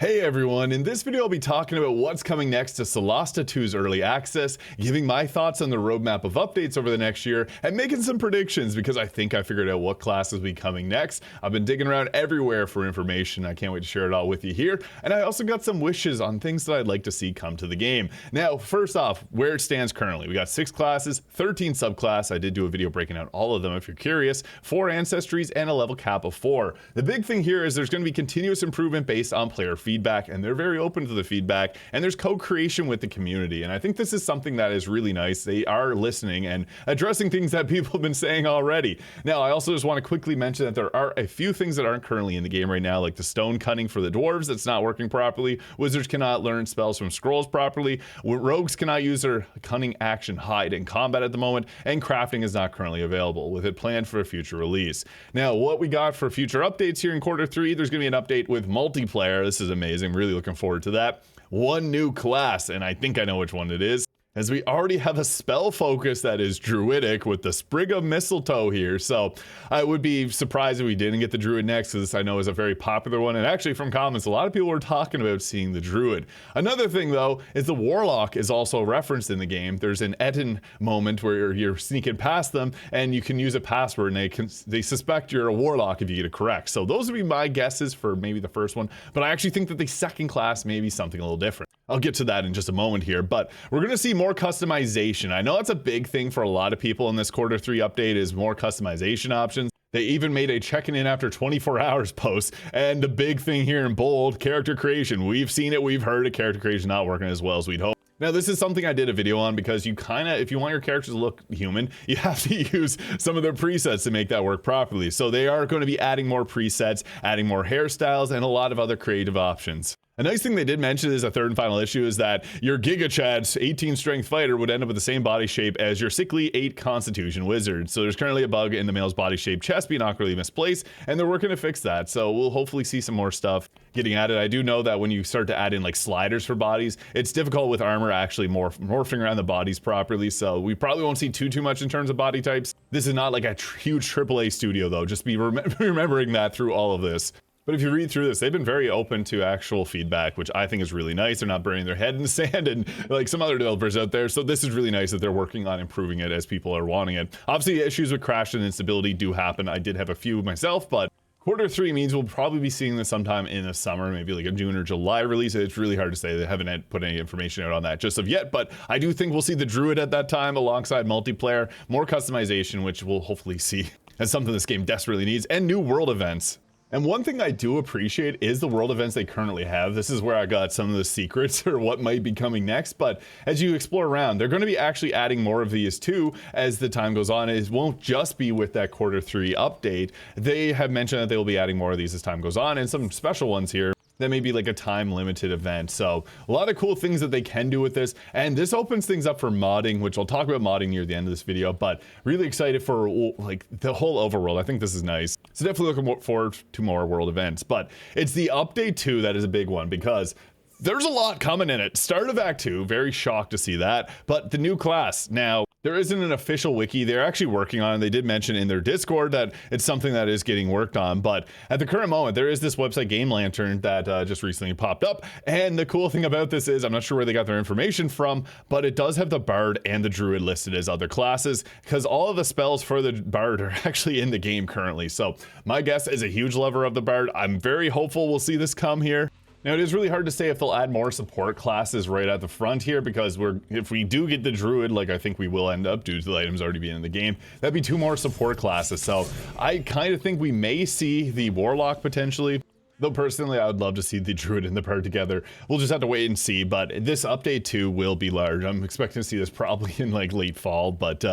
Hey everyone, in this video I'll be talking about what's coming next to Solasta 2's early access, giving my thoughts on the roadmap of updates over the next year, and making some predictions because I think I figured out what classes will be coming next. I've been digging around everywhere for information. I can't wait to share it all with you here, and I also got some wishes on things that I'd like to see come to the game. Now, first off, where it stands currently. We got 6 classes, 13 subclass. I did do a video breaking out all of them if you're curious, 4 Ancestries, and a level cap of 4. The big thing here is there's going to be continuous improvement based on player feedback, and they're very open to the feedback, and there's co-creation with the community, and I think this is something that is really nice. They are listening and addressing things that people have been saying already. Now, I also just want to quickly mention that there are a few things that aren't currently in the game right now, like the stone cutting for the dwarves that's not working properly, wizards cannot learn spells from scrolls properly, rogues cannot use their cunning action hide in combat at the moment, and crafting is not currently available, with it planned for a future release. Now, what we got for future updates here in quarter 3, there's going to be an update with multiplayer. This is amazing. Really looking forward to that. One new class, and I think I know which one it is, as we already have a spell focus that is druidic with the sprig of mistletoe here. So I would be surprised if we didn't get the druid next, because I know is a very popular one, and actually from comments a lot of people were talking about seeing the druid. Another thing though is the warlock is also referenced in the game. There's an Etten moment where you're sneaking past them and you can use a password, and they suspect you're a warlock if you get it correct. So those would be my guesses for maybe the first one, but I actually think that the second class may be something a little different. I'll get to that in just a moment here, but we're going to see more customization. I know that's a big thing for a lot of people in this quarter 3 update, is more customization options. They even made a checking in after 24 hours post, and the big thing here in bold, character creation. We've seen it, we've heard it, character creation not working as well as we'd hope. Now, this is something I did a video on because you if you want your characters to look human, you have to use some of their presets to make that work properly. So they are going to be adding more presets, adding more hairstyles, and a lot of other creative options. A nice thing they did mention is a third and final issue is that your Giga Chad's 18 strength fighter would end up with the same body shape as your sickly 8 constitution wizard. So there's currently a bug in the male's body shape chest being awkwardly misplaced, and they're working to fix that. So we'll hopefully see some more stuff getting at it. I do know that when you start to add in like sliders for bodies, it's difficult with armor actually morphing around the bodies properly. So we probably won't see too much in terms of body types. This is not like a huge AAA studio though. Just be remembering that through all of this. But if you read through this, they've been very open to actual feedback, which I think is really nice. They're not burying their head in the sand and like some other developers out there. So this is really nice that they're working on improving it as people are wanting it. Obviously, issues with crash and instability do happen. I did have a few myself, but quarter 3 means we'll probably be seeing this sometime in the summer, maybe like a June or July release. It's really hard to say. They haven't put any information out on that just of yet, but I do think we'll see the druid at that time alongside multiplayer, more customization, which we'll hopefully see as something this game desperately needs, and new world events. And one thing I do appreciate is the world events they currently have. This is where I got some of the secrets or what might be coming next. But as you explore around, they're going to be actually adding more of these too as the time goes on. It won't just be with that quarter 3 update. They have mentioned that they will be adding more of these as time goes on, and some special ones here. That may be like a time limited event. So a lot of cool things that they can do with this, and this opens things up for modding, which I'll talk about modding near the end of this video, but really excited for like the whole overworld. I think this is nice. So definitely looking forward to more world events, but it's the update 2 that is a big one because there's a lot coming in it. Start of Act 2, very shocked to see that, but the new class. Now, there isn't an official wiki. They're actually working on it. They did mention in their Discord that it's something that is getting worked on, but at the current moment, there is this website Game Lantern that just recently popped up, and the cool thing about this is, I'm not sure where they got their information from, but it does have the Bard and the Druid listed as other classes, because all of the spells for the Bard are actually in the game currently. So my guess is a huge lover of the Bard. I'm very hopeful we'll see this come here. Now, it is really hard to say if they'll add more support classes right at the front here, because if we do get the druid, like I think we will end up due to the items already being in the game, that'd be 2 more support classes. So I kind of think we may see the warlock potentially. Though personally, I would love to see the druid and the bard together. We'll just have to wait and see, but this update 2 will be large. I'm expecting to see this probably in like late fall, but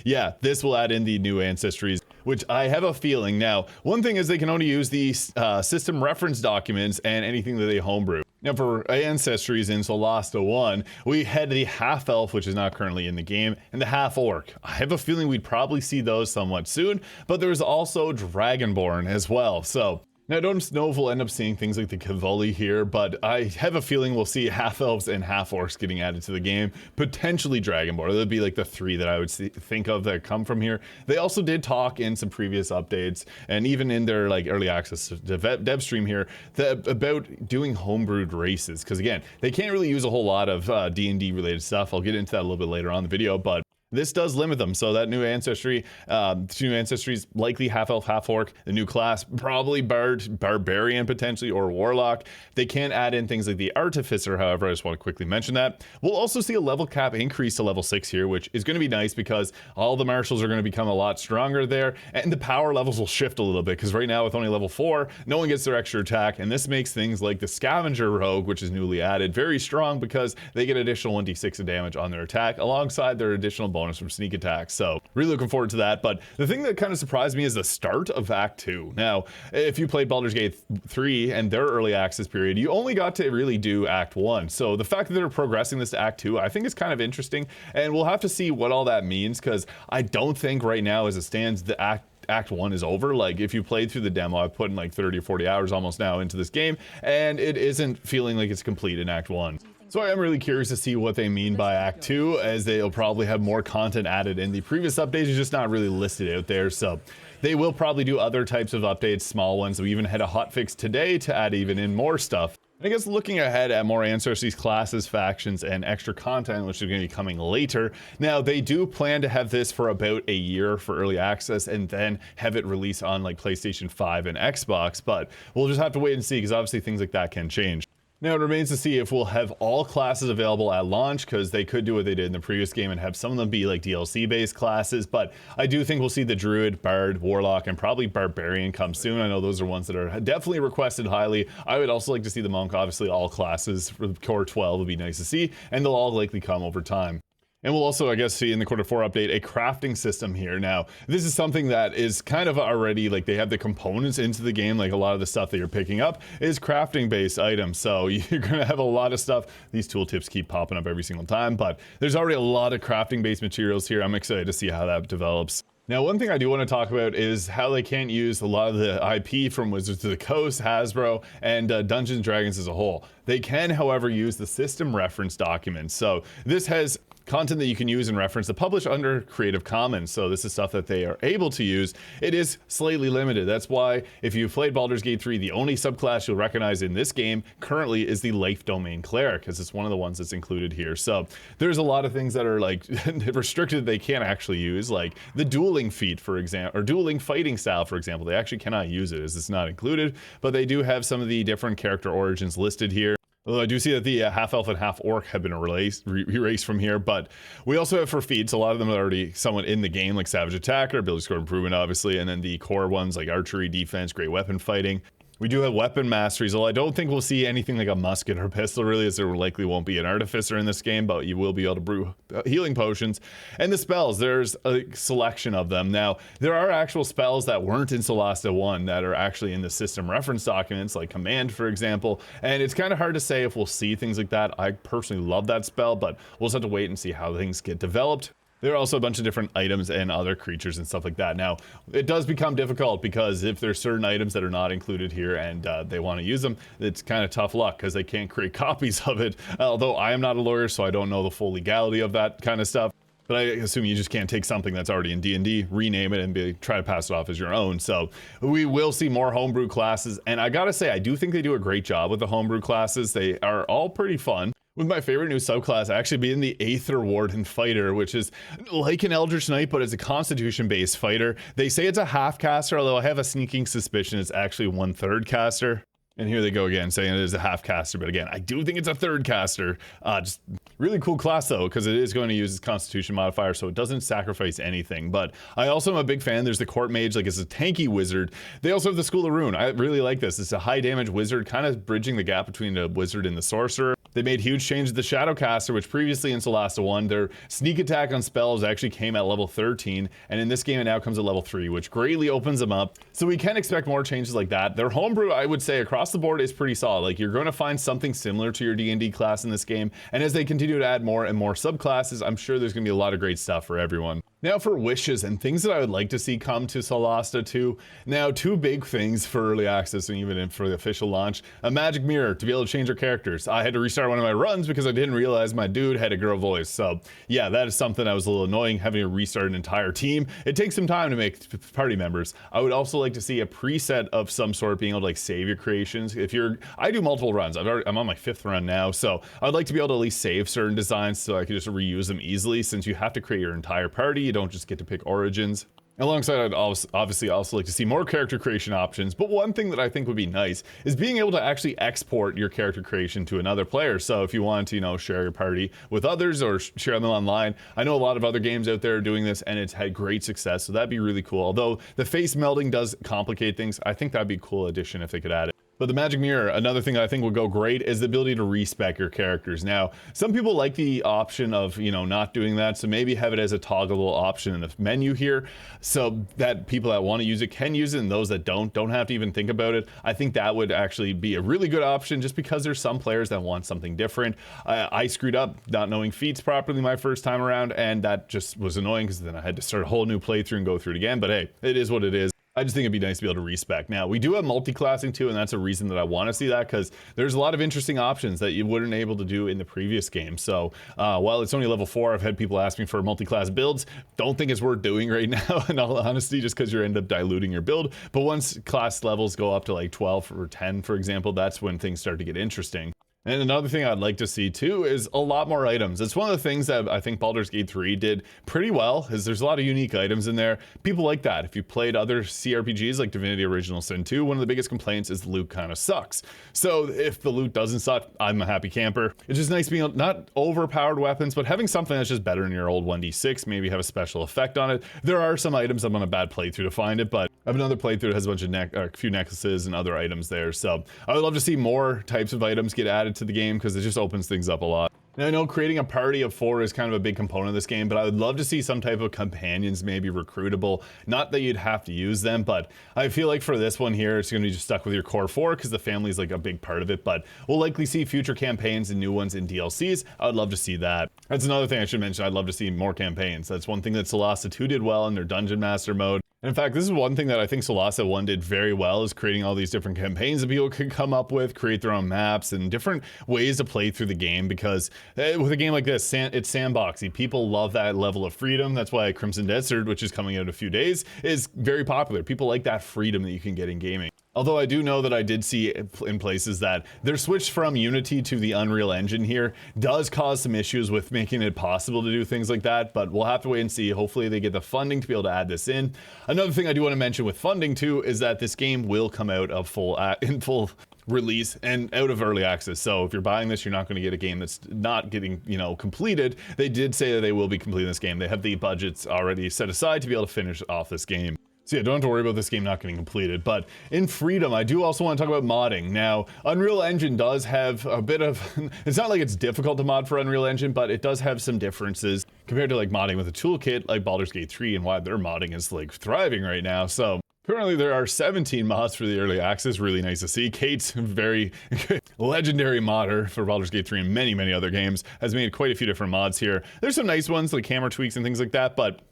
yeah, this will add in the new Ancestries, which I have a feeling. Now, one thing is they can only use the system reference documents and anything that they homebrew. Now for Ancestries in Solasta 1, we had the half-elf, which is not currently in the game, and the half-orc. I have a feeling we'd probably see those somewhat soon, but there's also Dragonborn as well. So Now, I don't know if we'll end up seeing things like the Cavalli here, but I have a feeling we'll see half-elves and half-orcs getting added to the game, potentially Dragonborn. That'd be like the three that I would think of that come from here. They also did talk in some previous updates, and even in their like early access dev stream here, about doing homebrewed races, because again, they can't really use a whole lot of D&D related stuff. I'll get into that a little bit later on in the video, but this does limit them. So that new ancestry, two ancestries, likely half elf, half orc. The new class, probably barbarian potentially, or warlock. They can add in things like the artificer. However, I just want to quickly mention that we'll also see a level cap increase to level 6 here, which is going to be nice because all the marshals are going to become a lot stronger there, and the power levels will shift a little bit because right now with only level 4, no one gets their extra attack, and this makes things like the scavenger rogue, which is newly added, very strong because they get additional 1d6 of damage on their attack alongside their additional bonus from sneak attacks. So really looking forward to that. But the thing that kind of surprised me is the start of Act 2. Now, if you played Baldur's Gate 3 and their early access period, you only got to really do Act 1. So the fact that they're progressing this to Act 2, I think is kind of interesting. And we'll have to see what all that means, because I don't think right now as it stands, the Act 1 is over. Like, if you played through the demo, I've put in like 30 or 40 hours almost now into this game, and it isn't feeling like it's complete in Act 1. So I am really curious to see what they mean by Act 2, as they'll probably have more content added in the previous updates. It's just not really listed out there. So they will probably do other types of updates, small ones. We even had a hotfix today to add even in more stuff. I guess looking ahead at more Ancestries classes, factions, and extra content, which is going to be coming later. Now, they do plan to have this for about a year for early access and then have it release on like PlayStation 5 and Xbox, but we'll just have to wait and see, because obviously things like that can change. Now, it remains to see if we'll have all classes available at launch, because they could do what they did in the previous game and have some of them be like DLC-based classes, but I do think we'll see the Druid, Bard, Warlock, and probably Barbarian come soon. I know those are ones that are definitely requested highly. I would also like to see the Monk. Obviously, all classes for Core 12 would be nice to see, and they'll all likely come over time. And we'll also, I guess, see in the Quarter 4 update a crafting system here. Now, this is something that is kind of already, like, they have the components into the game. Like, a lot of the stuff that you're picking up is crafting-based items. So you're going to have a lot of stuff. These tooltips keep popping up every single time, but there's already a lot of crafting-based materials here. I'm excited to see how that develops. Now, one thing I do want to talk about is how they can't use a lot of the IP from Wizards of the Coast, Hasbro, and Dungeons & Dragons as a whole. They can, however, use the system reference documents. So this has content that you can use and reference to publish under Creative Commons. So this is stuff that they are able to use. It is slightly limited. That's why if you've played Baldur's Gate 3, the only subclass you'll recognize in this game currently is the Life Domain Cleric, because it's one of the ones that's included here. So there's a lot of things that are like restricted they can't actually use, like the dueling feat, for example, or dueling fighting style, for example. They actually cannot use it as it's not included, but they do have some of the different character origins listed here. Although I do see that the half-elf and half-orc have been erased from here, but we also have for feats, a lot of them are already somewhat in the game, like Savage Attacker, Ability Score Improvement, obviously, and then the core ones like Archery, Defense, Great Weapon Fighting. We do have weapon masteries, although I don't think we'll see anything like a musket or pistol, really, as there likely won't be an artificer in this game, but you will be able to brew healing potions. And the spells, there's a selection of them. Now, there are actual spells that weren't in Solasta 1 that are actually in the system reference documents, like Command, for example, and it's kind of hard to say if we'll see things like that. I personally love that spell, but we'll just have to wait and see how things get developed. There are also a bunch of different items and other creatures and stuff like that. Now, it does become difficult because if there's certain items that are not included here and they want to use them, it's kind of tough luck because they can't create copies of it. Although I am not a lawyer, so I don't know the full legality of that kind of stuff. But I assume you just can't take something that's already in D&D, rename it, and try to pass it off as your own. So we will see more homebrew classes. And I gotta say, I do think they do a great job with the homebrew classes. They are all pretty fun. With my favorite new subclass actually being the Aether Warden Fighter, which is like an Eldritch Knight, but it's a Constitution-based fighter. They say it's a half caster, although I have a sneaking suspicion it's actually 1/3 caster. And here they go again, saying it is a half caster, but again, I do think it's a third caster. Just really cool class though, because it is going to use its Constitution modifier, so it doesn't sacrifice anything. But I also am a big fan. There's the Court Mage, like it's a tanky wizard. They also have the School of Rune. I really like this. It's a high damage wizard, kind of bridging the gap between the wizard and the sorcerer. They made huge changes to the Shadowcaster, which previously in Solasta 1, their sneak attack on spells actually came at level 13, and in this game it now comes at level 3, which greatly opens them up. So we can expect more changes like that. Their homebrew, I would say, across the board is pretty solid. Like, you're going to find something similar to your D&D class in this game, and as they continue to add more and more subclasses, I'm sure there's going to be a lot of great stuff for everyone. Now for wishes and things that I would like to see come to Solasta 2. Now, two big things for early access and even for the official launch. A magic mirror to be able to change our characters. I had to restart one of my runs because I didn't realize my dude had a girl voice. So yeah, that is something that was a little annoying, having to restart an entire team. It takes some time to make party members. I would also like to see a preset of some sort, being able to like save your creations. I do multiple runs. I'm on my 5th run now, so I'd like to be able to at least save certain designs so I can just reuse them easily, since you have to create your entire party. You don't just get to pick origins. Alongside, I'd obviously also like to see more character creation options, but one thing that I think would be nice is being able to actually export your character creation to another player. So if you want to, share your party with others or share them online, I know a lot of other games out there are doing this and it's had great success, so that'd be really cool. Although the face melding does complicate things, I think that'd be a cool addition if they could add it. But the magic mirror, another thing that I think would go great is the ability to respec your characters. Now, some people like the option of, not doing that, so maybe have it as a toggleable option in the menu here, so that people that want to use it can use it, and those that don't have to even think about it. I think that would actually be a really good option, just because there's some players that want something different. I screwed up not knowing feats properly my first time around, and that just was annoying because then I had to start a whole new playthrough and go through it again, but hey, it is what it is. I just think it'd be nice to be able to respec. Now, we do have multi-classing too, and that's a reason that I want to see that, because there's a lot of interesting options that you weren't able to do in the previous game. So while it's only level 4, I've had people asking for multi-class builds. Don't think it's worth doing right now, in all honesty, just because you end up diluting your build. But once class levels go up to like 12 or 10, for example, that's when things start to get interesting. And another thing I'd like to see too is a lot more items. It's one of the things that I think Baldur's Gate 3 did pretty well, is there's a lot of unique items in there. People like that. If you played other CRPGs like Divinity Original Sin 2, one of the biggest complaints is the loot kind of sucks. So if the loot doesn't suck, I'm a happy camper. It's just nice being not overpowered weapons, but having something that's just better than your old 1d6, maybe have a special effect on it. There are some items I'm on a bad playthrough to find it, but I have another playthrough that has a bunch of a few necklaces and other items there. So I would love to see more types of items get added to the game, because it just opens things up a lot. Now, I know creating a party of 4 is kind of a big component of this game, but I would love to see some type of companions maybe recruitable. Not that you'd have to use them, but I feel like for this one here, it's going to be just stuck with your core 4, because the family is like a big part of it, but we'll likely see future campaigns and new ones in DLCs. I would love to see that. That's another thing I should mention. I'd love to see more campaigns. That's one thing that Solasta 2 did well in their Dungeon Master mode. In fact, this is one thing that I think Solasta 1 did very well, is creating all these different campaigns that people could come up with, create their own maps and different ways to play through the game, because with a game like this, it's sandboxy. People love that level of freedom. That's why Crimson Desert, which is coming out in a few days, is very popular. People like that freedom that you can get in gaming. Although I do know that I did see in places that their switch from Unity to the Unreal Engine here does cause some issues with making it possible to do things like that, but we'll have to wait and see. Hopefully they get the funding to be able to add this in. Another thing I do want to mention with funding too is that this game will come out of in full release and out of early access. So if you're buying this, you're not going to get a game that's not getting, completed. They did say that they will be completing this game. They have the budgets already set aside to be able to finish off this game. So yeah, don't have to worry about this game not getting completed. But in freedom, I do also want to talk about modding. Now, Unreal Engine does have a bit of, it's not like it's difficult to mod for Unreal Engine, but it does have some differences compared to like modding with a toolkit like Baldur's Gate 3, and why their modding is like thriving right now. So currently there are 17 mods for the early access. Really nice to see. Kate's very legendary modder for Baldur's Gate 3 and many, many other games has made quite a few different mods here. There's some nice ones like camera tweaks and things like that, but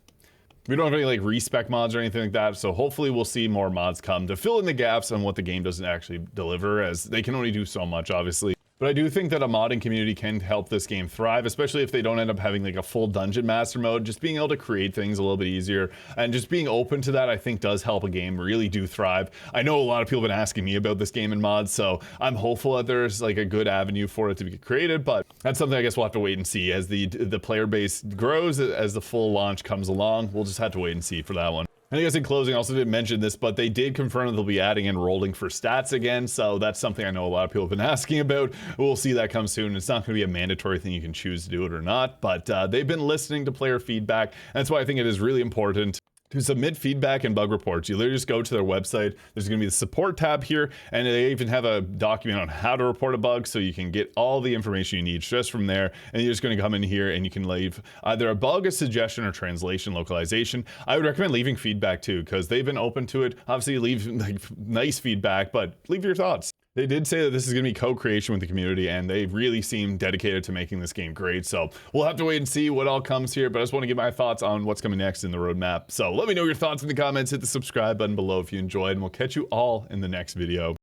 we don't have any like respec mods or anything like that, so hopefully we'll see more mods come to fill in the gaps on what the game doesn't actually deliver, as they can only do so much, obviously. But I do think that a modding community can help this game thrive, especially if they don't end up having like a full Dungeon Master mode. Just being able to create things a little bit easier and just being open to that, I think does help a game really do thrive. I know a lot of people have been asking me about this game in mods, so I'm hopeful that there's like a good avenue for it to be created, but that's something I guess we'll have to wait and see as the player base grows, as the full launch comes along. We'll just have to wait and see for that one. And I guess in closing, I also didn't mention this, but they did confirm that they'll be adding in rolling for stats again, so that's something I know a lot of people have been asking about. We'll see that come soon. It's not going to be a mandatory thing, you can choose to do it or not, but they've been listening to player feedback, and that's why I think it is really important to submit feedback and bug reports. You literally just go to their website. There's going to be the support tab here, and they even have a document on how to report a bug, so you can get all the information you need just from there. And you're just going to come in here and you can leave either a bug, a suggestion, or translation localization. I would recommend leaving feedback too, because they've been open to it. Obviously leave like nice feedback, but leave your thoughts. They did say that this is going to be co-creation with the community, and they really seem dedicated to making this game great. So we'll have to wait and see what all comes here, but I just want to give my thoughts on what's coming next in the roadmap. So let me know your thoughts in the comments, hit the subscribe button below if you enjoyed, and we'll catch you all in the next video.